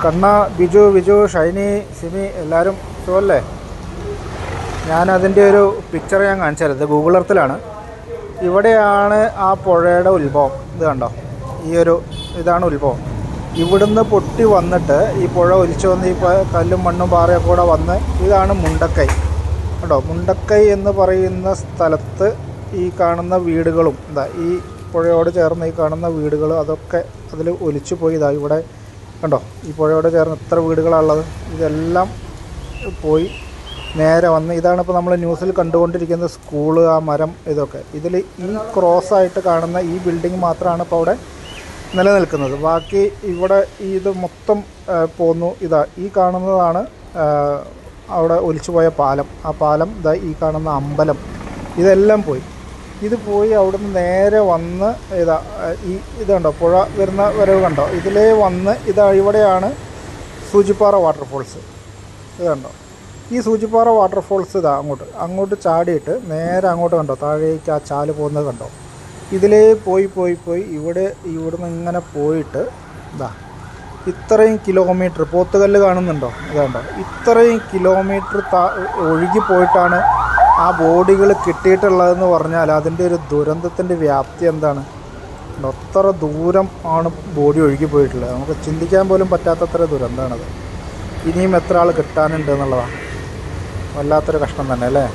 കണ്ണ, ബിജു, ഷൈനി, സിമി എല്ലാവരും സുഖമല്ലേ? ഞാനതിൻ്റെ ഒരു പിക്ചർ ഞാൻ കാണിച്ചു തരാം. ഇത് ഗൂഗിൾ എർത്തിലാണ്. ഇവിടെയാണ് ആ പുഴയുടെ ഉത്ഭവം. ഇത് കണ്ടോ, ഇതാണ് ഉത്ഭവം. ഇവിടുന്ന് പൊട്ടി വന്നിട്ട് ഈ പുഴ ഒലിച്ചു വന്ന് ഈ കല്ലും മണ്ണും പാറയൊക്കെ കൂടെ വന്ന് ഇതാണ് മുണ്ടക്കൈ കേട്ടോ. മുണ്ടക്കൈ എന്ന് പറയുന്ന സ്ഥലത്ത് ഈ കാണുന്ന വീടുകളും ഈ പുഴയോട് ചേർന്ന് ഈ കാണുന്ന വീടുകൾ അതൊക്കെ അതിൽ ഒലിച്ചു പോയി. ഇവിടെ കണ്ടോ, ഈ പുഴയോട് ചേർന്ന് എത്ര വീടുകളാണുള്ളത്. ഇതെല്ലാം പോയി നേരെ വന്ന് ഇതാണിപ്പോൾ നമ്മൾ ന്യൂസിൽ കണ്ടുകൊണ്ടിരിക്കുന്ന സ്കൂള്, ആ മരം, ഇതൊക്കെ. ഇതിൽ ഈ ക്രോസായിട്ട് കാണുന്ന ഈ ബിൽഡിംഗ് മാത്രമാണ് ഇപ്പോൾ അവിടെ നിലനിൽക്കുന്നത്. ബാക്കി ഇവിടെ ഇത് മൊത്തം പോന്നു. ഈ കാണുന്നതാണ് അവിടെ ഒലിച്ചുപോയ പാലം. ആ പാലം, ഈ കാണുന്ന അമ്പലം, ഇതെല്ലാം പോയി. ഇത് പോയി അവിടുന്ന് നേരെ വന്ന് ഇത് കണ്ടോ, പുഴ വരുന്ന വരവ് കണ്ടോ, ഇതിലേ വന്ന് ഇവിടെയാണ് സൂചിപ്പാറ വാട്ടർഫോൾസ്. ഇത് കണ്ടോ, ഈ സൂചിപ്പാറ വാട്ടർഫോൾസ് അങ്ങോട്ട് ചാടിയിട്ട് നേരെ അങ്ങോട്ട് കണ്ടോ, താഴേക്ക് ആ ചാല് പോകുന്നത് കണ്ടോ. ഇതിലേ പോയി ഇവിടുന്ന് ഇങ്ങനെ പോയിട്ട് ഇത്രയും കിലോമീറ്റർ, പോത്തുകല്ല് കാണുന്നുണ്ടോ, ഇതുണ്ടോ, ഇത്രയും കിലോമീറ്റർ ഒഴുകി പോയിട്ടാണ് ആ ബോഡികൾ കിട്ടിയിട്ടുള്ളതെന്ന് പറഞ്ഞാൽ അതിൻ്റെ ഒരു ദുരന്തത്തിൻ്റെ വ്യാപ്തി എന്താണ്. അത്ര ദൂരം ആണ് ബോഡി ഒഴുകി പോയിട്ടുള്ളത്. നമുക്ക് ചിന്തിക്കാൻ പോലും പറ്റാത്തത്ര ദുരന്തമാണത്. ഇനിയും എത്ര ആൾ കിട്ടാനുണ്ട് എന്നുള്ളതാണ്. വല്ലാത്തൊരു കഷ്ടം തന്നെ അല്ലേ.